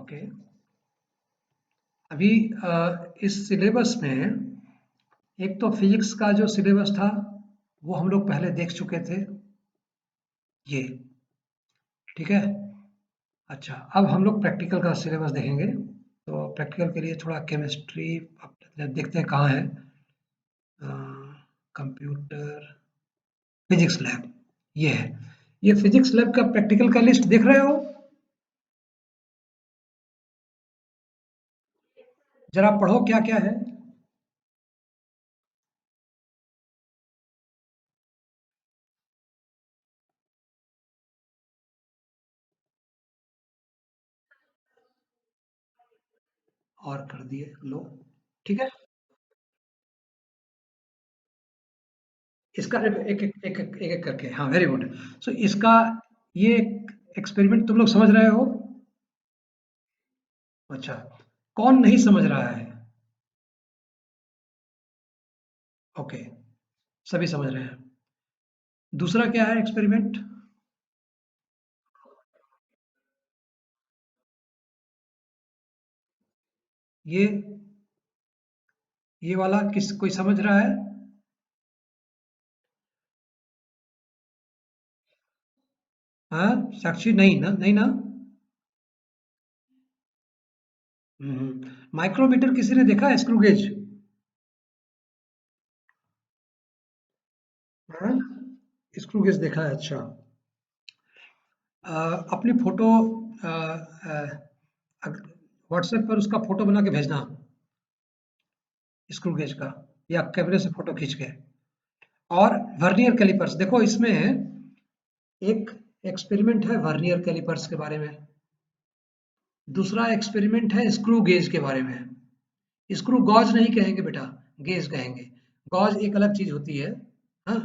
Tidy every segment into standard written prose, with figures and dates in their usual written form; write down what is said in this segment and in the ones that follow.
Okay. अभी इस syllabus में एक तो फिजिक्स का जो सिलेबस था वो हम लोग पहले देख चुके थे, ये ठीक है। अच्छा, अब हम लोग प्रैक्टिकल का सिलेबस देखेंगे। तो प्रैक्टिकल के लिए थोड़ा केमिस्ट्री देखते हैं कहाँ है। कंप्यूटर फिजिक्स लैब, ये है। ये फिजिक्स लैब का प्रैक्टिकल का लिस्ट देख रहे हो? जरा पढ़ो क्या क्या है। और कर दिए लो, ठीक है। इसका एक एक एक एक एक करके, हाँ वेरी गुड। सो इसका ये एक्सपेरिमेंट तुम लोग समझ रहे हो? अच्छा, कौन नहीं समझ रहा है? ओके, सभी समझ रहे हैं। दूसरा क्या है एक्सपेरिमेंट? ये ये वाला किस कोई समझ रहा है? हाँ, साक्षी नहीं ना, नहीं ना। माइक्रोमीटर किसी ने देखा है? Screw gauge? हाँ, स्क्रू गेज देखा है, अच्छा। अपनी फोटो व्हाट्सएप पर उसका फोटो बना के भेजना, स्क्रू गेज का, या कैमरे से फोटो खींच के। और वर्नियर कैलिपर्स देखो, इसमें एक एक्सपेरिमेंट है वर्नियर कैलिपर्स के बारे में, दूसरा एक्सपेरिमेंट है स्क्रू गेज के बारे में। स्क्रू गॉज नहीं कहेंगे बेटा, गेज कहेंगे। गॉज एक अलग चीज होती है, हाँ,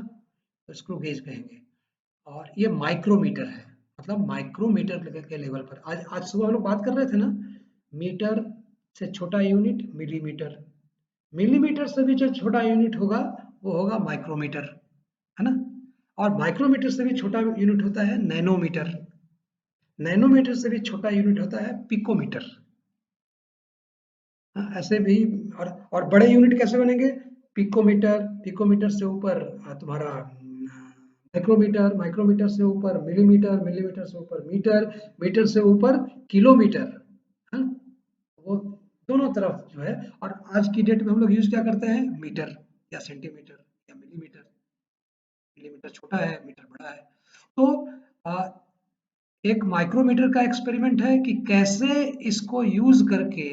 तो स्क्रू गेज कहेंगे। और ये माइक्रोमीटर है, मतलब माइक्रोमीटर के लेवल पर। आज आज सुबह हम लोग बात कर रहे थे ना, मीटर से छोटा यूनिट मिलीमीटर, मिलीमीटर से भी जो छोटा यूनिट होगा वो होगा माइक्रोमीटर, है ना। और माइक्रोमीटर से भी छोटा यूनिट होता है नैनोमीटर, नैनोमीटर से भी छोटा यूनिट होता है पिकोमीटर। हाँ, ऐसे भी। और बड़े यूनिट कैसे बनेंगे? पिकोमीटर, पिकोमीटर से ऊपर तुम्हारा माइक्रोमीटर, माइक्रोमीटर से ऊपर मिलीमीटर, मिलीमीटर से ऊपर मीटर, मीटर से ऊपर किलोमीटर। हाँ, वो दोनों तरफ जो है। और आज की डेट में हम लोग यूज क्या करते हैं? मीटर या सेंटीमीटर या मिलीमीटर। मिलीमीटर छोटा है, मीटर बड़ा है। तो आ, एक माइक्रोमीटर का एक्सपेरिमेंट है कि कैसे इसको यूज करके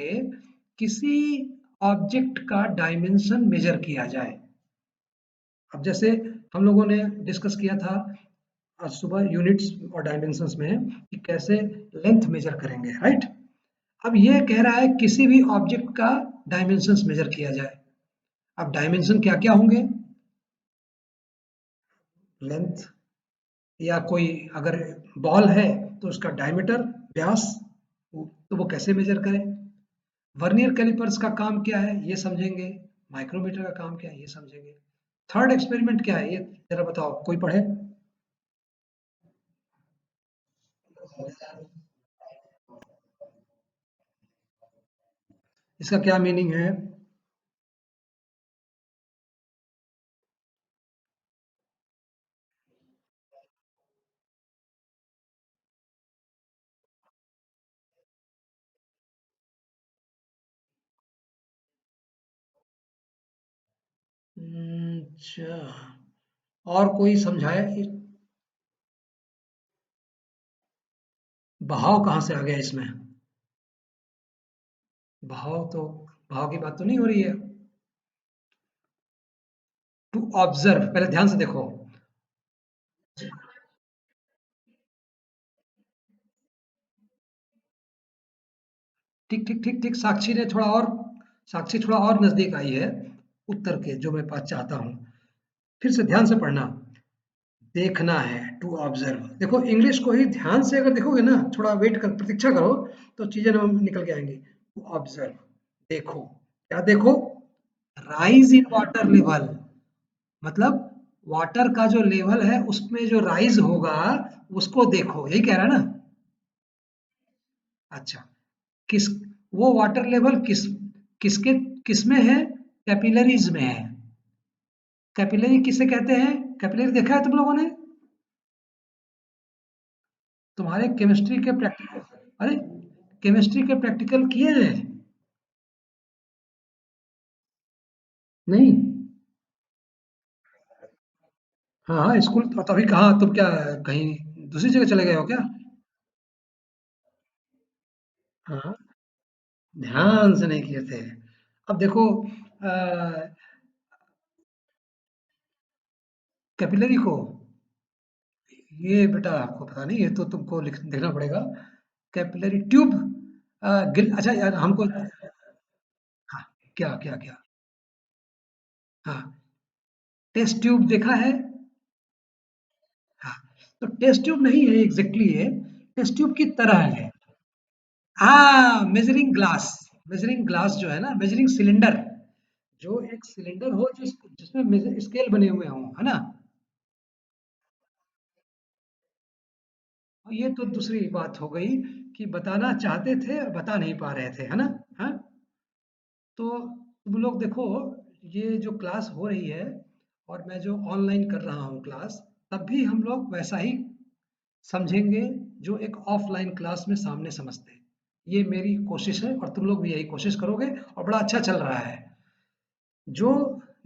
किसी ऑब्जेक्ट का डायमेंशन मेजर किया जाए। अब जैसे हम लोगों ने डिस्कस किया था आज सुबह यूनिट्स और डायमेंशंस में कि कैसे लेंथ मेजर करेंगे, राइट। अब ये कह रहा है किसी भी ऑब्जेक्ट का डायमेंशंस मेजर किया जाए। अब डायमेंशन क्या क्या होंगे? लेंथ, या कोई अगर बॉल है तो उसका डायमीटर, व्यास, तो वो कैसे मेजर करें। वर्नियर कैलिपर्स का काम क्या है ये समझेंगे, माइक्रोमीटर का काम क्या है ये समझेंगे। थर्ड एक्सपेरिमेंट क्या है ये जरा बताओ, कोई पढ़े। इसका क्या मीनिंग है? अच्छा, और कोई समझाए बहाव कहाँ से आ गया इसमें? बहाव तो, बहाव की बात तो नहीं हो रही है। टू ऑब्जर्व, पहले ध्यान से देखो। ठीक ठीक ठीक ठीक, साक्षी थोड़ा और नजदीक आई है उत्तर के, जो मैं पास चाहता हूँ। फिर से ध्यान से पढ़ना। देखना है, टू ऑब्जर्व। देखो इंग्लिश को ही ध्यान से अगर देखोगे ना, थोड़ा वेट कर, प्रतीक्षा करो, तो चीजें ना निकल के आएंगी। टू ऑब्जर्व, देखो। क्या देखो? राइज इन वाटर लेवल, मतलब वाटर का जो लेवल है उसमें जो राइज होगा उसको देखो, यही कह रहा है ना। अच्छा, किस वो वाटर लेवल किसके किसमें है? कैपिलरीज में है। कैपिलरी किसे कहते हैं? कैपिलरी देखा है तुम लोगों ने? तुम्हारे केमिस्ट्री के प्रैक्टिकल, अरे केमिस्ट्री के प्रैक्टिकल किए हैं? नहीं। हाँ हाँ, स्कूल तो तभी कहाँ, तुम क्या कहीं दूसरी जगह चले गए हो क्या? हाँ, ध्यान से नहीं किए थे। अब देखो, कैपिलरी को, ये बेटा आपको पता नहीं, ये तो तुमको देखना पड़ेगा। कैपिलरी ट्यूब, गिल, अच्छा यार हमको, हाँ, क्या क्या क्या? हाँ, टेस्ट ट्यूब देखा है? हाँ, तो टेस्ट ट्यूब नहीं है एग्जैक्टली ये, टेस्ट ट्यूब की तरह है। हाँ, मेजरिंग ग्लास जो है ना, मेजरिंग सिलेंडर, जो एक सिलेंडर हो जिसमें स्केल बने हुए हों, है ना? और ये तो दूसरी बात हो गई कि बताना चाहते थे और बता नहीं पा रहे थे, है ना? हाँ, तो तुम लोग देखो, ये जो क्लास हो रही है और मैं जो ऑनलाइन कर रहा हूँ क्लास, तब भी हम लोग वैसा ही समझेंगे जो एक ऑफलाइन क्लास में सामने समझते हैं। ये मेरी कोशिश है और तुम लोग भी यही कोशिश करोगे और बड़ा अच्छा चल रहा है। जो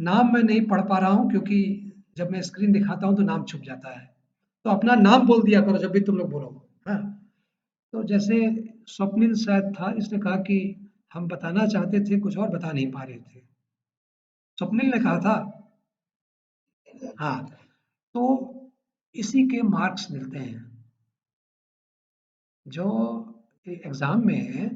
नाम मैं नहीं पढ़ पा रहा हूँ क्योंकि जब मैं स्क्रीन दिखाता हूँ तो नाम छुप जाता है, तो अपना नाम बोल दिया करो जब भी तुम लोग बोलो। हाँ, तो जैसे स्वप्निल शायद था, इसने कहा कि हम बताना चाहते थे कुछ और बता नहीं पा रहे थे। स्वप्निल ने कहा था। हाँ, तो इसी के मार्क्स मिलते हैं। जो एग्जाम में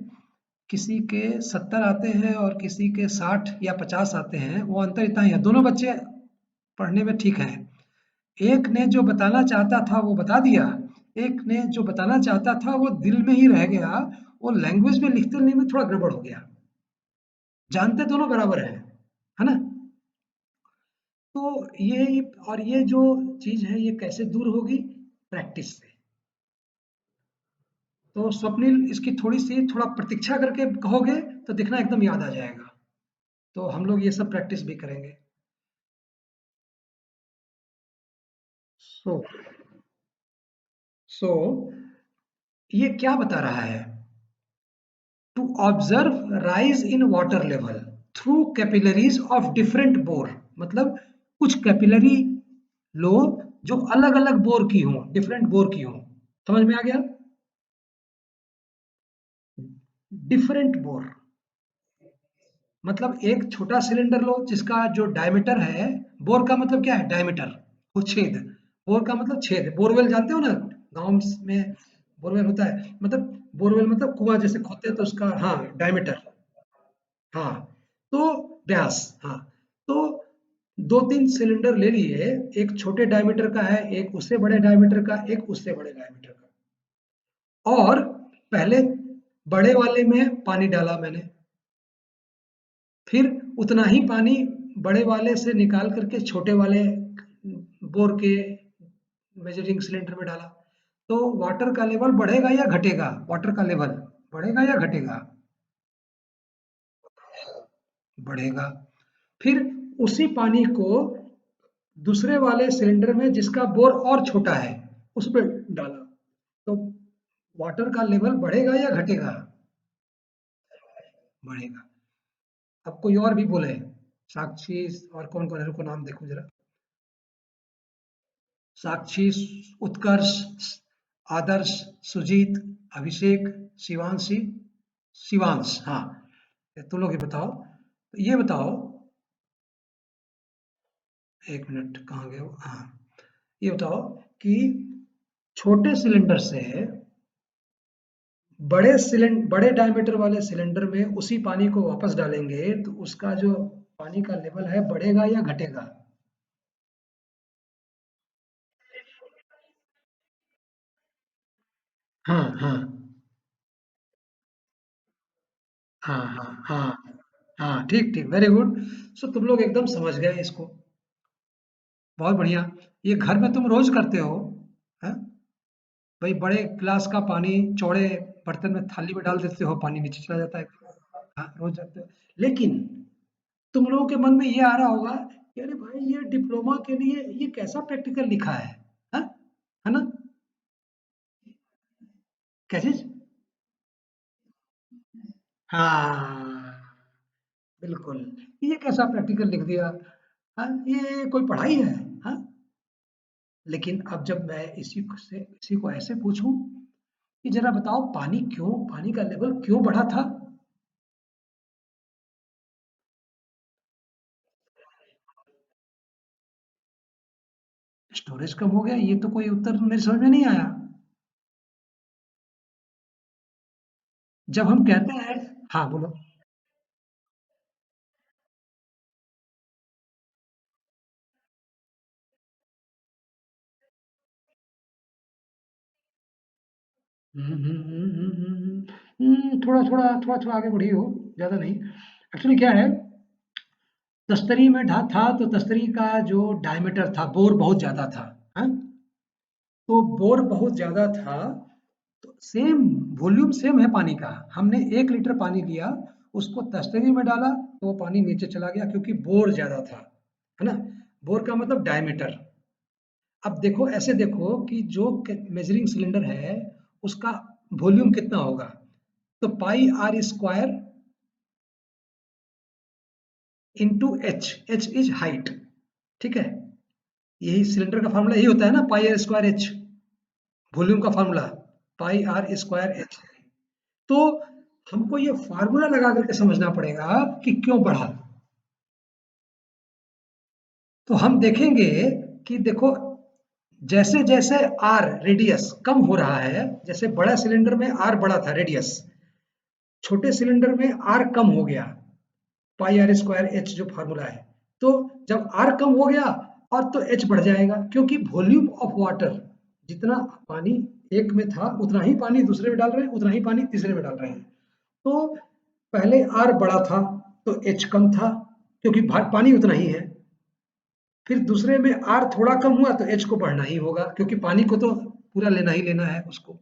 किसी के 70 आते हैं और किसी के 60 या 50 आते हैं, वो अंतर इतना ही है। दोनों बच्चे पढ़ने में ठीक हैं। एक ने जो बताना चाहता था वो बता दिया, एक ने जो बताना चाहता था वो दिल में ही रह गया, वो लैंग्वेज में लिखते नहीं में थोड़ा गड़बड़ हो गया। जानते दोनों बराबर है ना? तो ये, और ये जो चीज है ये कैसे दूर होगी? प्रैक्टिस से। तो स्वप्निल, इसकी थोड़ी सी थोड़ा प्रतीक्षा करके कहोगे तो दिखना एकदम याद आ जाएगा। तो हम लोग ये सब प्रैक्टिस भी करेंगे। सो सो ये क्या बता रहा है? To observe rise in water level through capillaries of different bore, मतलब कुछ कैपिलरी लो जो अलग अलग बोर की हो, डिफरेंट बोर की हो। समझ में आ गया? डिफरेंट बोर मतलब एक छोटा सिलेंडर लो जिसका जो डायमीटर है, बोर का मतलब क्या है? डायमीटर, वो छेद। बोर का मतलब छेद। बोरवेल जानते हो ना, गांव में बोरवेल होता है, मतलब बोरवेल मतलब कुआं जैसे खोदते हैं तो उसका, हाँ, डायमीटर। हाँ, तो व्यास, हाँ, तो दो तीन सिलेंडर ले लिए, एक छोटे डायमीटर का है, एक उससे बड़े डायमीटर का, एक उससे बड़े डायमीटर का। और पहले बड़े वाले में पानी डाला मैंने, फिर उतना ही पानी बड़े वाले से निकाल करके छोटे वाले बोर के मेजरिंग सिलेंडर में डाला। तो वाटर का लेवल बढ़ेगा या घटेगा? वाटर का लेवल बढ़ेगा या घटेगा? बढ़ेगा। फिर उसी पानी को दूसरे वाले सिलेंडर में जिसका बोर और छोटा है उसमें डाला, तो वाटर का लेवल बढ़ेगा या घटेगा? बढ़ेगा। अब कोई और भी बोले, साक्षी, और कौन कौन है, रुको नाम देखो जरा। साक्षी, उत्कर्ष, आदर्श, सुजीत, अभिषेक, शिवांशी, शिवांश, हाँ, तुम लोग ही बताओ। तो ये बताओ, एक मिनट कहाँ गए हो? हाँ, ये बताओ कि छोटे सिलेंडर से बड़े डायमीटर वाले सिलेंडर में उसी पानी को वापस डालेंगे तो उसका जो पानी का लेवल है बढ़ेगा या घटेगा? हाँ हाँ हाँ हाँ हाँ हाँ, ठीक ठीक, वेरी गुड। सो तुम लोग एकदम समझ गए इसको। बहुत बढ़िया। ये घर में तुम रोज करते हो? हैं? भाई बड़े गिलास का पानी चौड़े बर्तन में थाली में डाल देते हो, पानी नीचे चला जाता है। हाँ, रोज जाते हो। लेकिन तुम लोगों के मन में ये आ रहा होगा कि अरे भाई ये डिप्लोमा के लिए ये कैसा प्रैक्टिकल लिखा है? हाँ? है ना? क्या चीज? हाँ, बिल्कुल। ये कैसा प्रैक्टिकल लिख दिया? हाँ, ये कोई पढ़ाई है? हाँ? लेकिन अब जब मैं इसी को ऐसे पूछूं कि जरा बताओ पानी का लेवल क्यों बढ़ा था? स्टोरेज कम हो गया, ये तो कोई उत्तर मेरे समझ में नहीं आया। जब हम कहते हैं, हाँ बोलो। थोड़ा थोड़ा आगे बढ़ी हो, ज्यादा नहीं। एक्चुअली क्या है, तस्तरी में ढा था तो तस्तरी का जो डायमीटर था, बोर बहुत ज्यादा था। हाँ? तो बोर बहुत ज्यादा था, तो सेम वॉल्यूम सेम है पानी का। हमने 1 लीटर पानी लिया, उसको तस्तरी में डाला तो वो पानी नीचे चला गया क्योंकि बोर ज्यादा था। है ना? बोर का मतलब डायमीटर। अब देखो, ऐसे देखो कि जो मेजरिंग सिलेंडर है उसका वॉल्यूम कितना होगा, तो pi r square into h. H is height. ठीक है? यही सिलेंडर का फॉर्मूला यही होता है ना, pi r square h, volume का formula pi r square h. तो हमको ये फार्मूला लगा करके समझना पड़ेगा कि क्यों बढ़ा। तो हम देखेंगे कि देखो, जैसे जैसे आर रेडियस कम हो रहा है, जैसे बड़ा सिलेंडर में आर बड़ा था रेडियस, छोटे सिलेंडर में आर कम हो गया, पाई आर स्क्वायर एच जो फार्मूला है। तो जब आर कम हो गया और तो एच बढ़ जाएगा, क्योंकि वॉल्यूम ऑफ वाटर, जितना पानी एक में था उतना ही पानी दूसरे में डाल रहे हैं, उतना ही पानी तीसरे में डाल रहे हैं। तो पहले आर बड़ा था तो एच कम था, क्योंकि पानी उतना ही है। फिर दूसरे में आर थोड़ा कम हुआ तो एच को बढ़ना ही होगा, क्योंकि पानी को तो पूरा लेना ही लेना है उसको।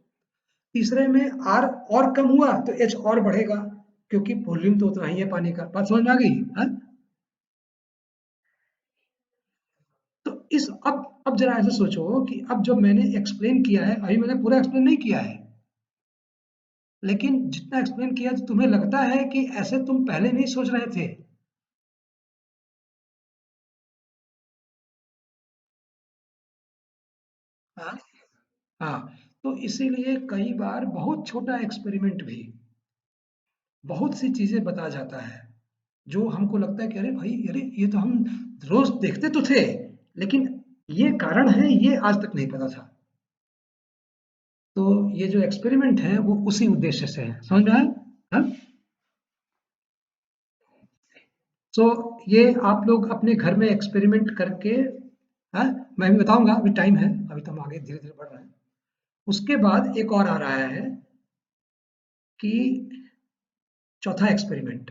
तीसरे में आर और कम हुआ तो एच और बढ़ेगा, क्योंकि वॉल्यूम तो उतना ही है पानी का। बात समझ में आ गई? हाँ? तो इस अब जरा ऐसे सोचो कि अब जब मैंने एक्सप्लेन किया है, अभी मैंने पूरा एक्सप्लेन नहीं किया है, लेकिन जितना एक्सप्लेन किया तो तुम्हें लगता है कि ऐसे तुम पहले नहीं सोच रहे थे? हाँ। हाँ, तो इसीलिए कई बार बहुत छोटा एक्सपेरिमेंट भी बहुत सी चीजें बता जाता है, जो हमको लगता है कि अरे भाई, अरे ये तो हम रोज देखते तो थे, लेकिन ये कारण है ये आज तक नहीं पता था। तो ये जो एक्सपेरिमेंट है वो उसी उद्देश्य से है, समझ में आया? हाँ? सो ये आप लोग अपने घर में एक्सपेरिमेंट करके, हाँ, मैं भी बताऊंगा, अभी टाइम है, अभी तो हम आगे धीरे धीरे बढ़ रहे हैं। उसके बाद एक और आ रहा है कि चौथा experiment,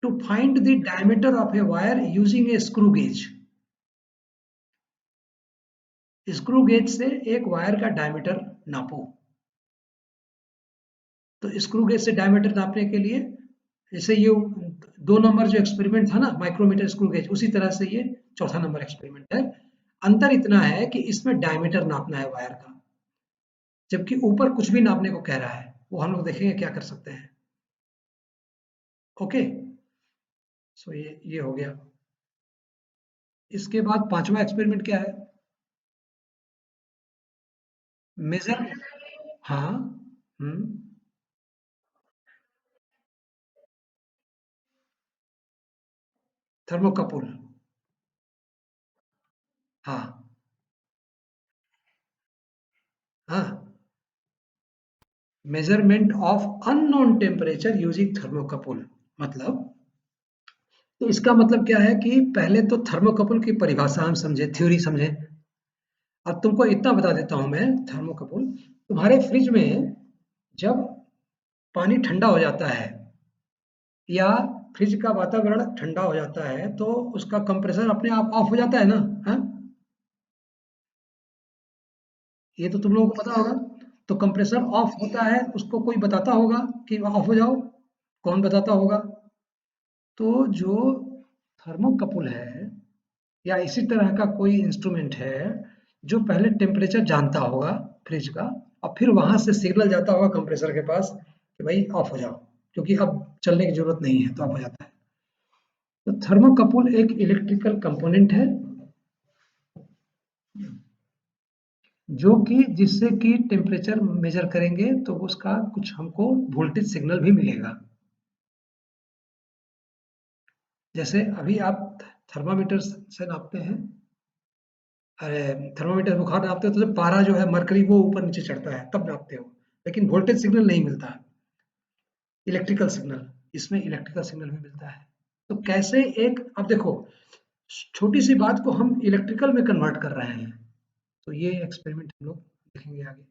to find the diameter of a wire using a screw gauge. Screw gauge से एक वायर का डायमीटर नापो। तो स्क्रू गेज से डायमीटर नापने के लिए, जैसे ये 2 नंबर जो एक्सपेरिमेंट था ना, माइक्रोमीटर स्क्रू गेज, उसी तरह से ये चौथा नंबर एक्सपेरिमेंट है। अंतर इतना है कि इसमें डायमीटर नापना है वायर का, जबकि ऊपर कुछ भी नापने को कह रहा है, वो हम लोग देखेंगे क्या कर सकते हैं। ओके। सो ये हो गया। इसके बाद पांचवा एक्सपेरिमेंट क्या है? मेजर। हाँ। हम्म। थर्मोकपल। हाँ। हाँ, measurement of unknown temperature using thermocouple. मतलब, तो इसका मतलब क्या है कि पहले तो थर्मोकपल की परिभाषा हम समझे, थ्योरी समझे। अब तुमको इतना बता देता हूं मैं, थर्मोकपल, तुम्हारे फ्रिज में जब पानी ठंडा हो जाता है, या फ्रिज का वातावरण ठंडा हो जाता है, तो उसका कंप्रेसर अपने आप ऑफ हो जाता है ना? हाँ? ये तो तुम लोगों को पता होगा। तो कंप्रेसर ऑफ होता है, उसको कोई बताता होगा कि ऑफ हो जाओ, कौन बताता होगा? तो जो थर्मोकपल है या इसी तरह का कोई इंस्ट्रूमेंट है जो पहले टेम्परेचर जानता होगा फ्रिज का, और फिर वहां से सिग्नल जाता होगा कंप्रेसर के पास कि भाई ऑफ हो जाओ, क्योंकि अब चलने की जरूरत नहीं है, तो ऑफ हो जाता है। तो थर्मोकपल एक इलेक्ट्रिकल कंपोनेंट है जो कि जिससे कि टेम्परेचर मेजर करेंगे तो उसका कुछ हमको वोल्टेज सिग्नल भी मिलेगा। जैसे अभी आप थर्मामीटर से नापते हैं, अरे थर्मामीटर बुखार नापते हो तो जब पारा जो है मरकरी वो ऊपर नीचे चढ़ता है तब नापते हो, लेकिन वोल्टेज सिग्नल नहीं मिलता है, इलेक्ट्रिकल सिग्नल। इसमें इलेक्ट्रिकल सिग्नल भी मिलता है। तो कैसे एक, अब देखो, छोटी सी बात को हम इलेक्ट्रिकल में कन्वर्ट कर रहे हैं, तो ये एक्सपेरिमेंट हम लोग देखेंगे आगे।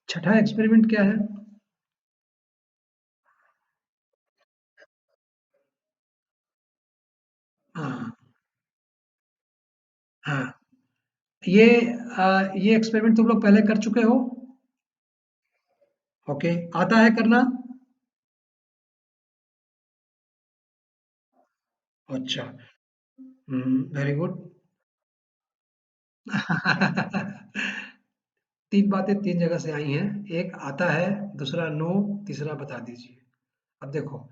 छठा एक्सपेरिमेंट क्या है? हाँ, हाँ, ये एक्सपेरिमेंट तुम लोग पहले कर चुके हो? ओके, आता है करना? अच्छा, वेरी गुड। तीन बातें तीन जगह से आई हैं, एक आता है, दूसरा नो, तीसरा बता दीजिए। अब देखो,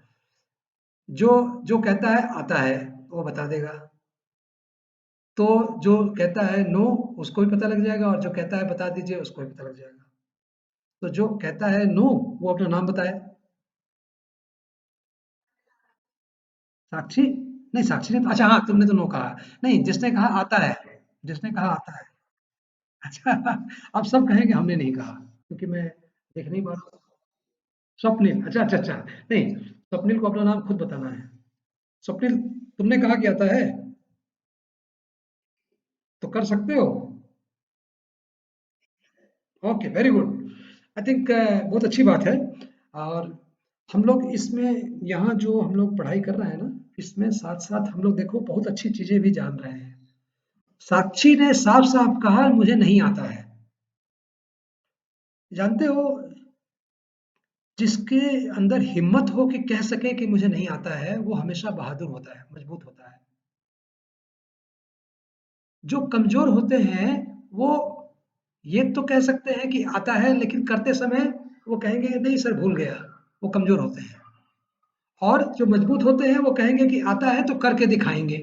जो जो कहता है आता है वो बता देगा, तो जो कहता है नो उसको भी पता लग जाएगा, और जो कहता है बता दीजिए उसको भी पता लग जाएगा। तो जो कहता है नो वो अपना नाम बताए। साक्षी? नहीं, साक्षी ने तो, अच्छा हाँ, तुमने तो नो कहा। नहीं, जिसने कहा आता है, जिसने कहा आता है। अच्छा, अब सब कहेंगे हमने नहीं कहा, क्योंकि मैं देख नहीं पा रहा हूँ। स्वप्निल, अच्छा अच्छा अच्छा। नहीं, स्वप्निल को अपना नाम खुद बताना है। स्वप्निल, तुमने कहा कि आता है, तो कर सकते हो। Okay, very good. I think बहुत अच्छी बात है। और हम लोग इसमें यहाँ जो हम लोग पढ़ाई कर रहे हैं ना, इसमें साथ साथ हम लोग देखो बहुत अच्छी चीजें भी जान रहे हैं। साक्षी ने साफ साफ कहा मुझे नहीं आता है। जानते हो, जिसके अंदर हिम्मत हो कि कह सके कि मुझे नहीं आता है, वो हमेशा बहादुर होता है, मजबूत होता है। जो कमजोर होते हैं वो ये तो कह सकते हैं कि आता है, लेकिन करते समय वो कहेंगे नहीं सर भूल गया। वो कमजोर होते हैं। और जो मजबूत होते हैं वो कहेंगे कि आता है तो करके दिखाएंगे।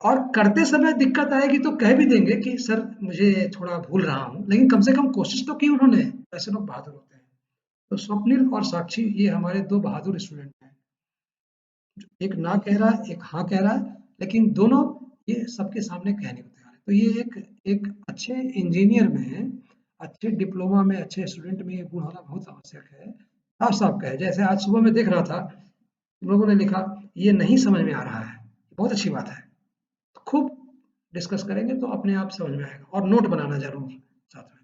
और करते समय दिक्कत आएगी तो कह भी देंगे कि सर मुझे थोड़ा भूल रहा हूँ, लेकिन कम से कम कोशिश तो की उन्होंने। ऐसे लोग बहादुर होते हैं। तो स्वप्निल और साक्षी ये हमारे दो बहादुर स्टूडेंट हैं। एक ना कह रहा है, एक हाँ कह रहा है, लेकिन दोनों ये सबके सामने कहने को तैयार है। तो ये एक एक अच्छे इंजीनियर में, अच्छे डिप्लोमा में, अच्छे स्टूडेंट में ये गुण होना बहुत आवश्यक है। साफ साफ कहे, जैसे आज सुबह मैं देख रहा था, तुम लोगों ने लिखा ये नहीं समझ में आ रहा है, बहुत अच्छी बात है। तो खूब डिस्कस करेंगे तो अपने आप समझ में आएगा, और नोट बनाना जरूर साथ में।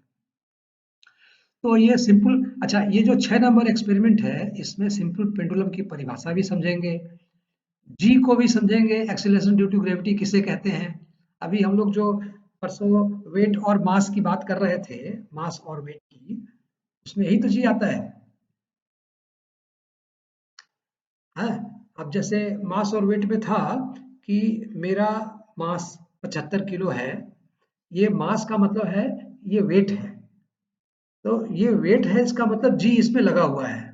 तो ये सिंपल, अच्छा ये जो 6 नंबर एक्सपेरिमेंट है, इसमें सिंपल पेंडुलम की परिभाषा भी समझेंगे, जी को भी समझेंगे, एक्सीलरेशन ड्यू टू ग्रेविटी किसे कहते हैं। अभी हम लोग जो परसों वेट और मास की बात कर रहे थे, मास और वेट की, उसमें यही तो जी आता है। हाँ, अब जैसे मास और वेट में था कि मेरा मास 75 किलो है, ये मास का मतलब है, ये वेट है। तो ये वेट है, इसका मतलब जी इसमें लगा हुआ है।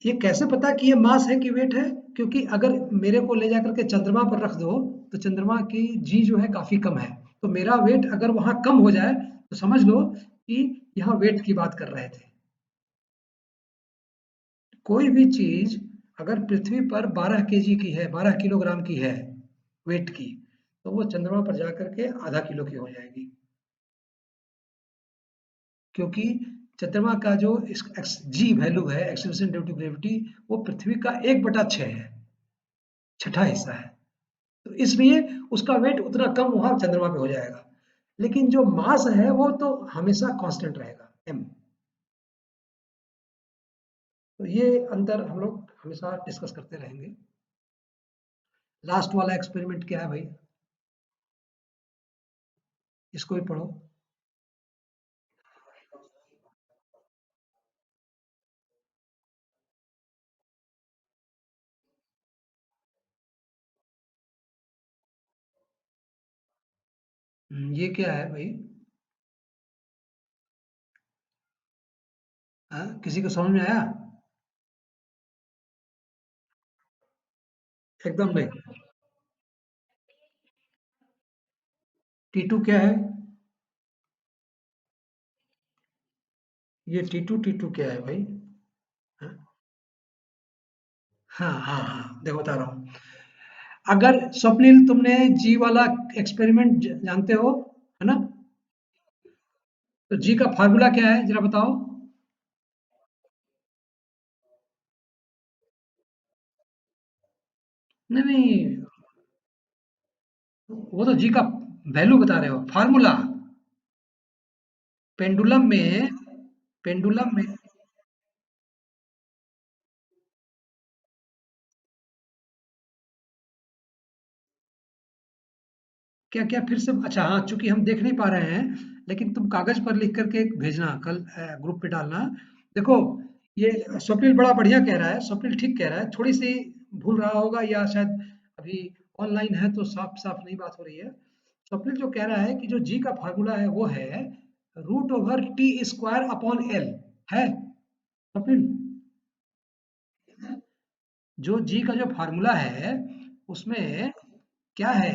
ये कैसे पता कि ये मास है कि वेट है? क्योंकि अगर मेरे को ले जाकर के चंद्रमा पर रख दो, तो चंद्रमा की जी जो है काफी कम है, तो मेरा वेट अगर वहां कम हो जाए तो समझ लो कि यहाँ वेट की बात कर रहे थे। कोई भी चीज अगर पृथ्वी पर 12 केजी की है, 12 किलोग्राम की है वेट की, तो वो चंद्रमा पर जाकर के आधा किलो की हो जाएगी। क्योंकि चंद्रमा का जो जी वैल्यू है, एक्सेलरेशन ड्यू टू ग्रेविटी, वो पृथ्वी का 1/6 है, छठा हिस्सा है। तो इसलिए उसका वेट उतना कम वहां चंद्रमा पे हो जाएगा। लेकिन जो मास है वो तो हमेशा कांस्टेंट रहेगा, एम। तो ये अंतर हम लोग हमेशा डिस्कस करते रहेंगे। लास्ट वाला एक्सपेरिमेंट क्या है भाई? इसको भी पढ़ो। ये क्या है भाई? हाँ, किसी को समझ में आया? एकदम नहीं। T2 क्या है? ये T2 क्या है भाई? हाँ हाँ हाँ हाँ, देखो बता रहा हूँ। अगर स्वप्निल, तुमने जी वाला एक्सपेरिमेंट जानते हो, है ना? तो जी का फार्मूला क्या है जरा बताओ। नहीं नहीं, वो तो जी का वैल्यू बता रहे हो, फार्मूला। पेंडुलम में, पेंडुलम में क्या क्या फिर से? अच्छा हाँ, चूंकि हम देख नहीं पा रहे हैं, लेकिन तुम कागज पर लिख करके भेजना, कल ग्रुप पे डालना। देखो, ये स्वप्निल बड़ा बढ़िया कह रहा है, स्वप्निल ठीक कह रहा है, थोड़ी सी भूल रहा होगा या शायद अभी ऑनलाइन है तो साफ साफ नहीं बात हो रही है। स्वप्निल जो कह रहा है कि जो जी का फार्मूला है वो है √T² अपॉन L, है स्वप्निल? जो जी का जो फार्मूला है उसमें क्या है,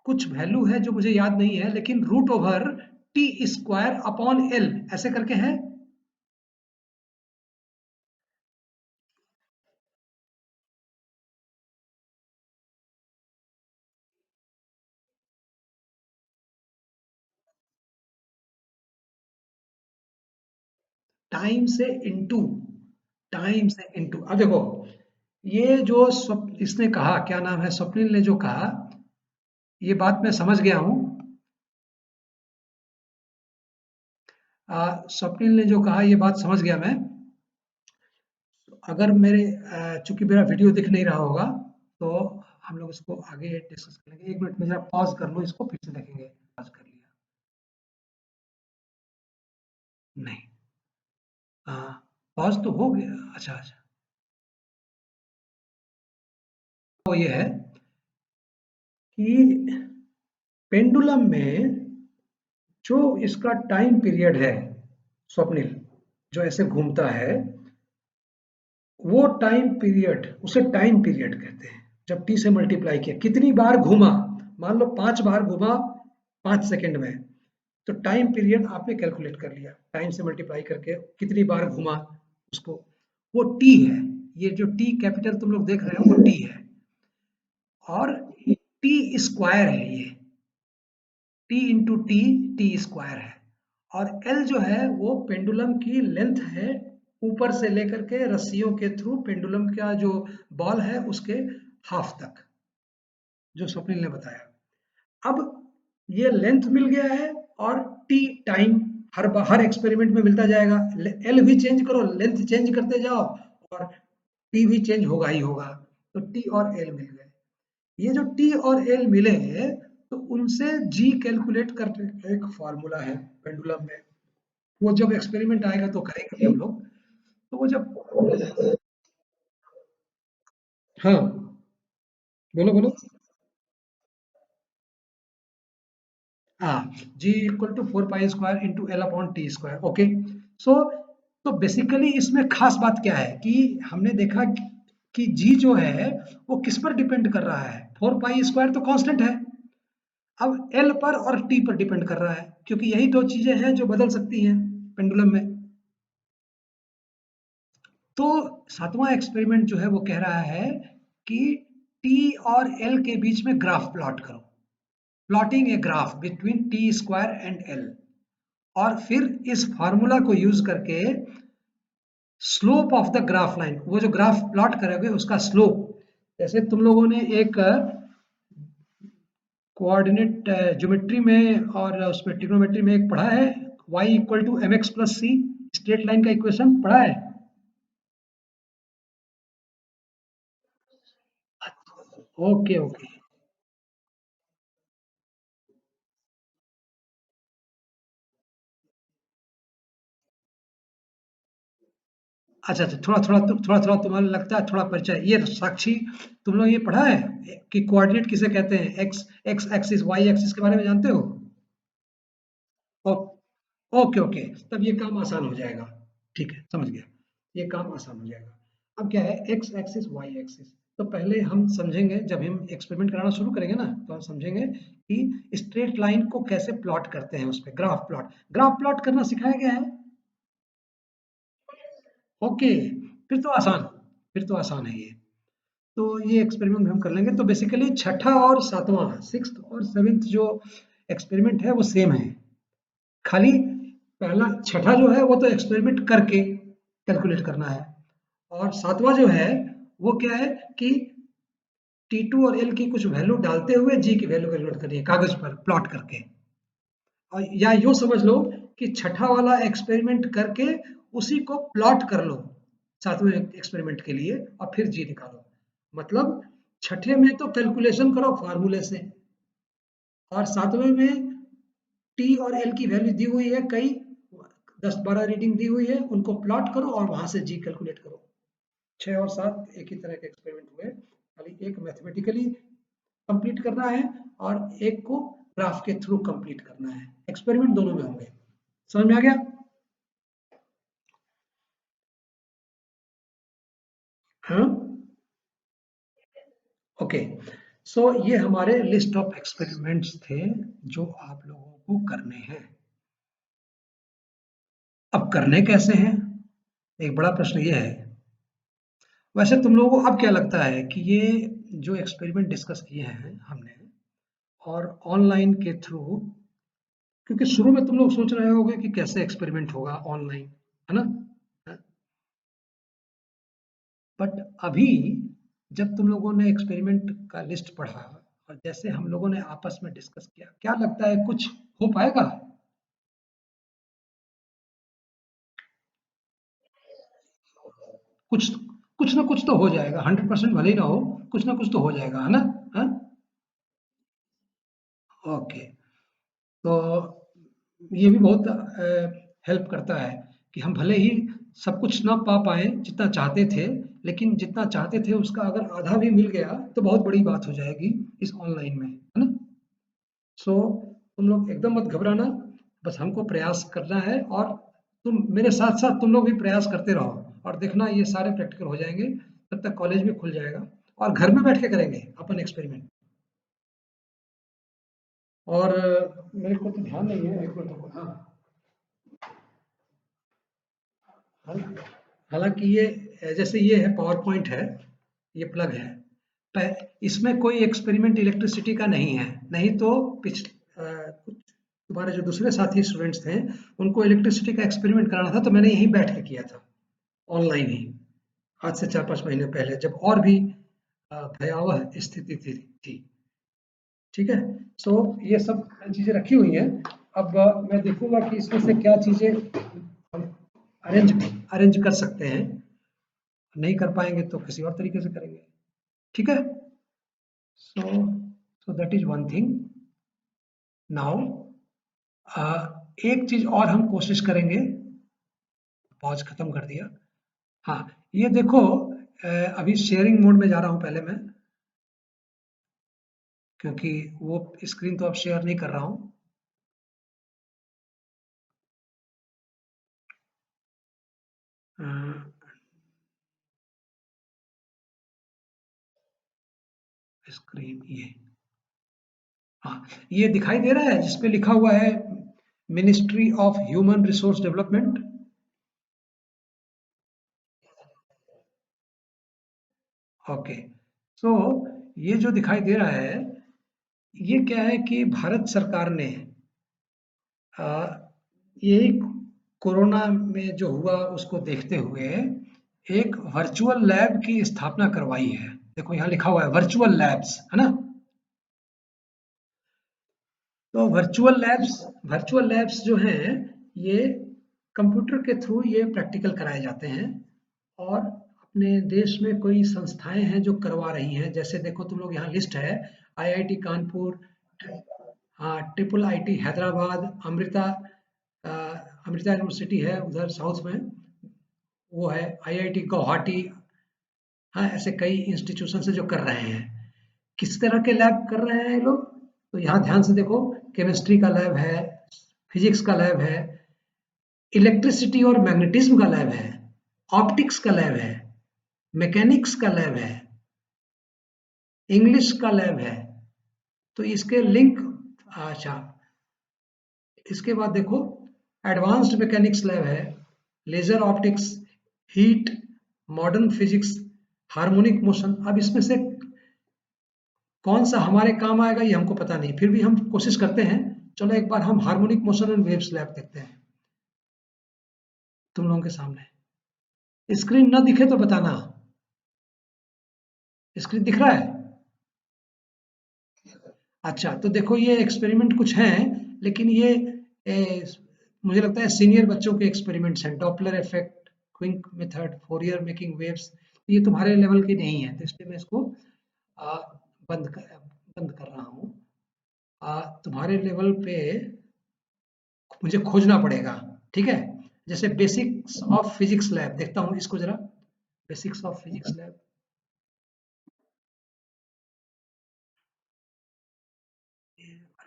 कुछ वैल्यू है जो मुझे याद नहीं है, लेकिन √T² अपॉन L ऐसे करके है। टाइम से इनटू, टाइम से इनटू। अब देखो, ये जो इसने कहा, क्या नाम है, स्वप्निल ने जो कहा, ये बात मैं समझ गया हूँ। स्वप्निल ने जो कहा ये बात समझ गया मैं। अगर मेरे चूंकि मेरा वीडियो दिख नहीं रहा होगा, तो हम लोग इसको आगे डिस्कस करेंगे। एक मिनट में जरा पॉज कर लो, इसको फिर से देखेंगे। पॉज कर लिया? नहीं। हाँ, पॉज तो हो गया। अच्छा अच्छा। वो ये है कि पेंडुलम में जो इसका टाइम पीरियड है स्वप्निल, जो ऐसे घूमता है, वो टाइम पीरियड, उसे टाइम पीरियड कहते हैं। जब टी से मल्टीप्लाई किया, कितनी बार घूमा, मान लो 5 बार घूमा 5 सेकंड में, तो टाइम पीरियड आपने कैलकुलेट कर लिया, टाइम से मल्टीप्लाई करके कितनी बार घूमा उसको, वो टी है। ये जो टी कैपिटल तुम लोग देख रहे हो वो टी है, और टी स्क्वायर है ये, T into T, T square है। और एल जो है वो पेंडुलम की लेंथ है, ऊपर से लेकर के रस्सियों के थ्रू पेंडुलम का जो बॉल है उसके हाफ तक, जो स्वप्निल ने बताया। अब ये लेंथ मिल गया है, और टी टाइम हर एक्सपेरिमेंट में मिलता जाएगा। एल भी चेंज करो, लेंथ चेंज करते जाओ, और टी भी चेंज होगा ही होगा। तो टी और एल मिल गए। ये जो टी और एल मिले हैं, तो उनसे जी कैलकुलेट करके एक फॉर्मूला है पेंडुलम में। वो जब एक्सपेरिमेंट आएगा तो करेंगे हम लोग। तो वो जब, हाँ, बोलो बोलो। हाँ, g equal to 4 pi square into L upon T square. Okay. So तो बेसिकली इसमें खास बात क्या है कि हमने देखा कि जी जो है वो किस पर डिपेंड कर रहा है, 4 पाई स्क्वायर तो कांस्टेंट है, अब एल पर और टी पर डिपेंड कर रहा है, क्योंकि यही दो चीजें हैं जो बदल सकती हैं पेंडुलम में। तो सातवां एक्सपेरिमेंट जो है वो कह रहा है कि टी और एल के बीच में ग्राफ प्लॉट करो, plotting a graph between T² and L, और फिर इस फार्मूला को यूज करके slope of the graph line, वो जो ग्राफ प्लॉट करोगे उसका स्लोप, जैसे तुम लोगों ने एक कोऑर्डिनेट ज्योमेट्री में और उसमें ट्रिग्नोमेट्री में एक पढ़ा है, y = mx + c, straight line का इक्वेशन पढ़ा है। Okay okay. अच्छा अच्छा, थोड़ा थोड़ा तुम्हारा लगता है थोड़ा परिचय। ये साक्षी, तुम लोग ये पढ़ा है कि कोऑर्डिनेट किसे कहते हैं? X x axis, y axis के बारे में जानते हो? ओ, ओके ओके, तब ये काम आसान हो जाएगा। ठीक है, समझ गया। ये काम आसान हो जाएगा। अब क्या है, एक्स एक्सिस वाई एक्सिस। तो पहले हम समझेंगे, जब हम एक्सपेरिमेंट कराना शुरू करेंगे ना, तो हम समझेंगे कि स्ट्रेट लाइन को कैसे प्लॉट करते हैं, उस पे ग्राफ प्लॉट करना सिखाया गया है। ओके, फिर तो आसान, फिर तो आसान है ये। तो ये एक्सपेरिमेंट हम कर लेंगे। तो बेसिकली छठा और सातवां, सिक्स्थ और सेवेंथ जो एक्सपेरिमेंट है वो सेम है। खाली पहला छठा जो है वो तो एक्सपेरिमेंट करके कैलकुलेट करना है, और सातवां जो है वो क्या है कि T2 और L की कुछ वैल्यू डालते हुए G की वैल्यू कैलकुलेट करनी है कागज पर प्लॉट करके। और या यूं समझ लो कि छठा वाला एक्सपेरिमेंट करके उसी को प्लॉट कर लो सातवें एक्सपेरिमेंट के लिए, और फिर G निकालो। मतलब छठे में तो कैलकुलेशन करो फार्मूले से, और सातवें में टी और एल की वैल्यू दी हुई है, कई 10-12 रीडिंग दी हुई है, उनको प्लॉट करो और वहां से जी कैलकुलेट करो। 6 और 7 एक ही तरह के एक्सपेरिमेंट हुए, खाली एक मैथमेटिकली कंप्लीट करना है और एक को ग्राफ के थ्रू कंप्लीट करना है। एक्सपेरिमेंट दोनों में होंगे। समझ में आ गया? हाँ, ओके। सो ये हमारे लिस्ट ऑफ एक्सपेरिमेंट्स थे जो आप लोगों को करने हैं। अब करने कैसे हैं, एक बड़ा प्रश्न ये है। वैसे तुम लोगों को अब क्या लगता है कि ये जो एक्सपेरिमेंट डिस्कस किए हैं हमने, और ऑनलाइन के थ्रू, क्योंकि शुरू में तुम लोग सोच रहे होगे कि कैसे एक्सपेरिमेंट होगा ऑनलाइन, है ना? बट अभी जब तुम लोगों ने एक्सपेरिमेंट का लिस्ट पढ़ा और जैसे हम लोगों ने आपस में डिस्कस किया, क्या लगता है कुछ हो पाएगा? कुछ कुछ ना कुछ तो हो जाएगा, 100% भले ही ना हो, कुछ ना कुछ तो हो जाएगा, है ना? हाँ, ओके। तो ये भी बहुत हेल्प करता है कि हम भले ही सब कुछ ना पा पाए जितना चाहते थे, लेकिन जितना चाहते थे उसका अगर आधा भी मिल गया तो बहुत बड़ी बात हो जाएगी इस ऑनलाइन में, है ना? सो तुम लोग एकदम मत घबराना, बस हमको प्रयास करना है, और तुम मेरे साथ साथ तुम लोग भी प्रयास करते रहो, और देखना ये सारे प्रैक्टिकल हो जाएंगे, तब तक कॉलेज भी खुल जाएगा, और घर में बैठ के करेंगे अपन एक्सपेरिमेंट। और मेरे को तो ध्यान नहीं है, एक मिनट रुको। हाँ, हालांकि ये जैसे ये है पावर पॉइंट है, ये प्लग है। इसमें कोई एक्सपेरिमेंट इलेक्ट्रिसिटी का नहीं है, नहीं तो तुम्हारे जो दूसरे साथी स्टूडेंट्स थे उनको इलेक्ट्रिसिटी का एक्सपेरिमेंट कराना था, तो मैंने यहीं बैठ के किया था, ऑनलाइन ही, आज से 4-5 महीने पहले, जब और भी भयावह स्थिति थी। ठीक है, सो ये सब चीजें रखी हुई हैं। अब मैं देखूंगा कि इसमें से क्या चीजें हम अरेंज अरेंज कर सकते हैं। नहीं कर पाएंगे तो किसी और तरीके से करेंगे। ठीक है, so so that is one thing. Now एक चीज और हम कोशिश करेंगे। पॉज खत्म कर दिया। हाँ, ये देखो, अभी शेयरिंग मोड में जा रहा हूँ पहले मैं, क्योंकि वो स्क्रीन तो अब शेयर नहीं कर रहा हूँ। स्क्रीन ये, हाँ, ये दिखाई दे रहा है जिसपे लिखा हुआ है Ministry of Human Resource Development. Okay, so ये जो दिखाई दे रहा है, ये क्या है कि भारत सरकार ने अ, ये कोरोना में जो हुआ उसको देखते हुए एक वर्चुअल लैब की स्थापना करवाई है। देखो यहाँ लिखा हुआ है वर्चुअल लैब्स, है ना? तो वर्चुअल लैब्स जो हैं, ये कंप्यूटर के थ्रू ये प्रैक्टिकल कराए जाते हैं, और अपने देश में कोई संस्थाएं हैं जो करवा रही हैं। जैसे देखो तुम लोग, यहाँ लिस्ट है, आईआईटी कानपुर, हाँ, triple IT Hyderabad, Amrita university है उधर साउथ में, वो है आईआईटी गुवाहाटी। हाँ, ऐसे कई इंस्टीट्यूशन है जो कर रहे हैं। किस तरह के लैब कर रहे हैं ये लोग? तो यहाँ ध्यान से देखो, केमिस्ट्री का लैब है, फिजिक्स का लैब है, इलेक्ट्रिसिटी और मैग्नेटिज्म का लैब है, ऑप्टिक्स का लैब है, मैकेनिक्स का लैब है, इंग्लिश का लैब है। तो इसके लिंक, अच्छा, इसके बाद देखो, एडवांस्ड मैकेनिक्स लैब है, laser optics, heat, modern physics, harmonic motion. अब इसमें से कौन सा हमारे काम आएगा ये हमको पता नहीं, फिर भी हम कोशिश करते हैं। चलो एक बार हम harmonic motion and waves lab देखते हैं तुम लोगों के सामने। स्क्रीन ना दिखे तो बताना। स्क्रीन दिख रहा है? अच्छा, तो देखो ये एक्सपेरिमेंट कुछ हैं, लेकिन ये मुझे लगता है सीनियर बच्चों के एक्सपेरिमेंट्स हैं। Doppler effect, Quincke method, Fourier making waves. ये तुम्हारे लेवल के नहीं है, तो इसलिए मैं इसको आ, बंद कर बंद कर रहा हूँ। तुम्हारे लेवल पे मुझे खोजना पड़ेगा, ठीक है? जैसे बेसिक्स ऑफ फिजिक्स लैब देखता हूँ इसको जरा। Basics of physics lab,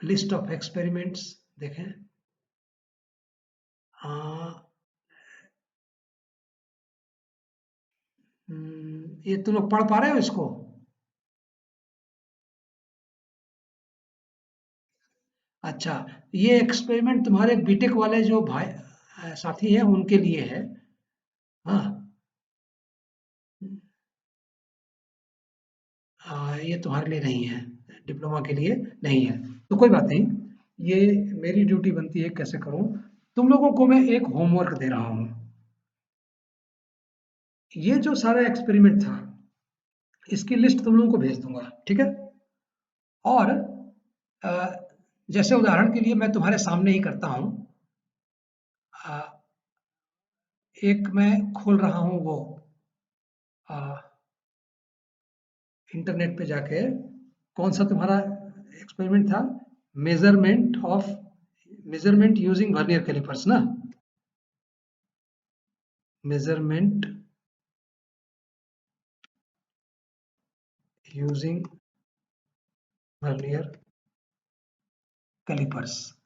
list of experiments देखें। ये तुम लोग पढ़ पा रहे हो इसको? अच्छा, ये एक्सपेरिमेंट तुम्हारे बीटेक वाले जो भाई साथी हैं उनके लिए है। हाँ, ये तुम्हारे लिए नहीं है, डिप्लोमा के लिए नहीं है। तो कोई बात नहीं, ये मेरी ड्यूटी बनती है कैसे करूं। तुम लोगों को मैं एक होमवर्क दे रहा हूँ। ये जो सारा एक्सपेरिमेंट था, इसकी लिस्ट तुम लोगों को भेज दूंगा, ठीक है? और अ, जैसे उदाहरण के लिए मैं तुम्हारे सामने ही करता हूँ। अ, एक मैं खोल रहा हूँ वो, अ, इंटरनेट पे जाके। कौन सा तुम्हारा एक्सपेरिमेंट था? मेजरमेंट यूजिंग वर्नियर कैलिपर्स ना? Measurement using vernier callipers.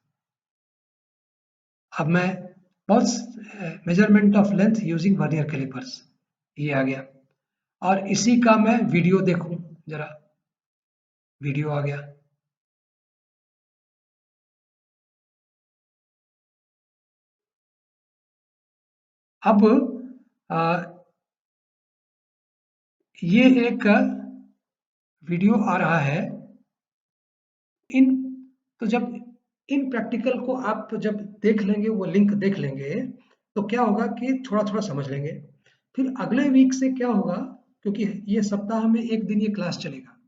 अब मैं बहुत, measurement of length using vernier callipers, ये आ गया। और इसी का मैं वीडियो देखूं जरा। वीडियो आ गया। अब अ, ये एक वीडियो आ रहा है। इन तो जब इन प्रैक्टिकल को आप जब देख लेंगे, वो लिंक देख लेंगे, तो क्या होगा कि थोड़ा-थोड़ा समझ लेंगे। फिर अगले वीक से क्या होगा, क्योंकि ये सप्ताह में 1 दिन ये क्लास चलेगा।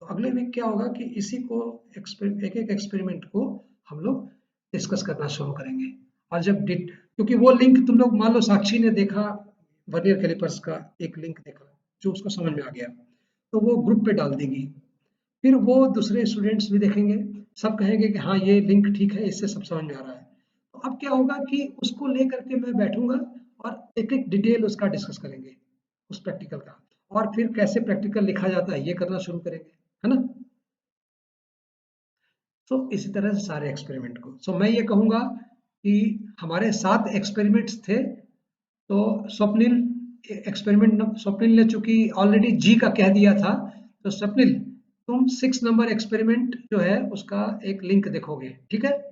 तो अगले वीक क्या होगा कि इसी को एक-एक एक्सपेरिमेंट को हम लोग डिस्कस करना शुरू करेंगे। और जब डिट क्योंकि वो लिंक तुम लोग मान लो साक्षी ने देखा, वर्नियर कैलिपर्स का एक लिंक देखा, जो उसको समझ में आ गया, तो वो ग्रुप पे डाल देगी। फिर वो दूसरे स्टूडेंट्स भी देखेंगे, सब कहेंगे कि हाँ ये लिंक ठीक है, इससे सब समझ में आ रहा है। तो अब क्या होगा कि उसको लेकर के मैं बैठूंगा और एक एक डिटेल उसका डिस्कस करेंगे, उस प्रैक्टिकल का। और फिर कैसे प्रैक्टिकल लिखा जाता है ये करना शुरू करेंगे, है ना? तो इसी तरह से सारे एक्सपेरिमेंट को, सो मैं ये कहूँगा कि हमारे 7 एक्सपेरिमेंट्स थे। तो स्वप्निल, स्वप्निल ने चूंकि ऑलरेडी जी का कह दिया था, तो स्वप्निल तुम 6 नंबर एक्सपेरिमेंट जो है उसका एक लिंक देखोगे, ठीक है?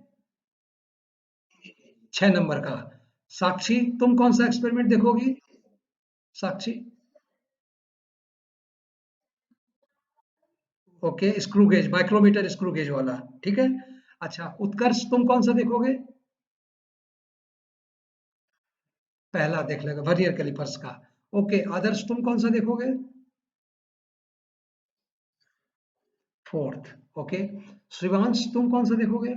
6 नंबर का। साक्षी तुम कौन सा एक्सपेरिमेंट देखोगी? Sakshi, okay, screw gauge, micrometer screw gauge वाला, ठीक है। अच्छा, उत्कर्ष तुम कौन सा देखोगे? पहला देख लेगा, वर्नियर कैलिपर्स का। ओके, आदर्श तुम कौन सा देखोगे? Fourth, okay. श्रीवांश तुम कौन सा देखोगे?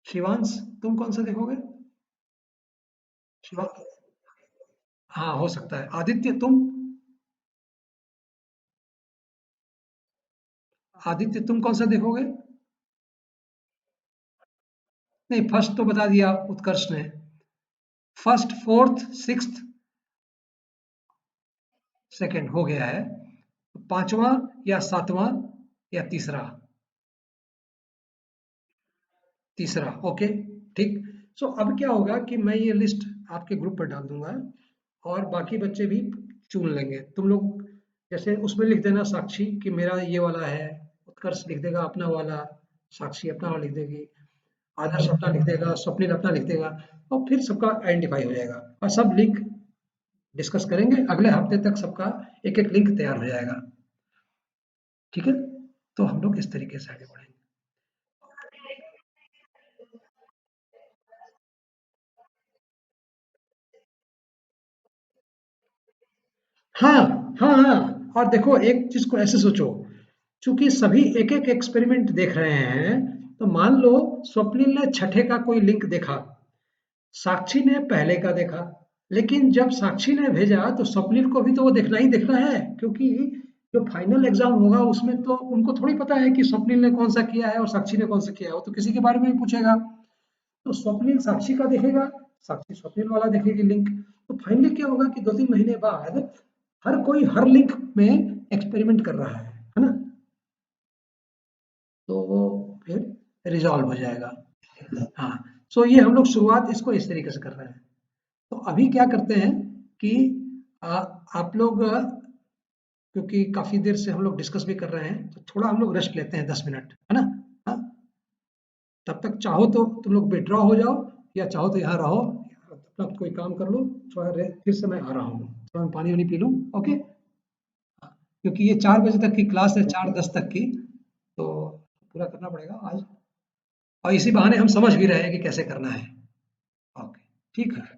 शिवांश तुम कौन सा देखोगे? शिवा, हाँ हो सकता है। आदित्य तुम? आदित्य तुम कौन सा देखोगे? नहीं, फर्स्ट तो बता दिया उत्कर्ष ने, फर्स्ट, फोर्थ, सिक्स्थ, सेकंड हो गया है, पांचवा या सातवां या तीसरा? तीसरा, ओके, ठीक। सो अब क्या होगा कि मैं ये लिस्ट आपके ग्रुप पर डाल दूंगा और बाकी बच्चे भी चुन लेंगे। तुम लोग जैसे उसमें लिख देना साक्षी कि मेरा ये वाला है, उत्कर्ष लिख देगा अपना वाला, साक्षी अपना वाला लिख देगी, आदर्श अपना लिख देगा, स्वप्निल अपना लिख देगा, और फिर सबका आइडेंटिफाई हो जाएगा और सब लिंक डिस्कस करेंगे। अगले हफ्ते तक सबका एक एक लिंक तैयार हो जाएगा, ठीक है? तो हम लोग इस तरीके से आगे बढ़ेंगे। हाँ, हाँ, हाँ, और देखो एक चीज को ऐसे सोचो, चूंकि सभी एक एक एक्सपेरिमेंट देख रहे हैं, तो मान लो स्वप्निल ने छठे का कोई लिंक देखा, साक्षी ने पहले का देखा, लेकिन जब साक्षी ने भेजा तो स्वप्निल को भी तो वो देखना ही देखना है, क्योंकि जो फाइनल एग्जाम होगा उसमें तो उनको थोड़ी पता है कि स्वप्निल ने कौन सा किया है और साक्षी ने कौन सा किया है, वो तो किसी के बारे में भी पूछेगा। तो स्वप्निल साक्षी का देखेगा, साक्षी स्वप्निल वाला देखेगी लिंक, तो फाइनली क्या होगा कि 2-3 महीने बाद हर कोई हर लिंक में एक्सपेरिमेंट कर रहा है ना? तो वो फिर रिजॉल्व हो जाएगा। हाँ, सो ये हम लोग शुरुआत इसको इस तरीके से कर रहे हैं। तो अभी क्या करते हैं कि आप लोग क्योंकि काफी देर से हम लोग डिस्कस भी कर रहे हैं, तो थोड़ा हम लोग रेस्ट लेते हैं 10 मिनट, है ना? हाँ, तब तक चाहो तो तुम लोग विड्रॉ हो जाओ, या चाहो तो यहाँ रहो, अपना कोई काम कर लो, थोड़ा फिर से मैं आ रहा हूँ, थोड़ा मैं पानी वानी पी लूँ। ओके, क्योंकि ये 4 बजे तक की क्लास है, 4:10 तक की, तो पूरा करना पड़ेगा आज, और इसी बहाने हम समझ भी रहे हैं कि कैसे करना है। ओके, ठीक है।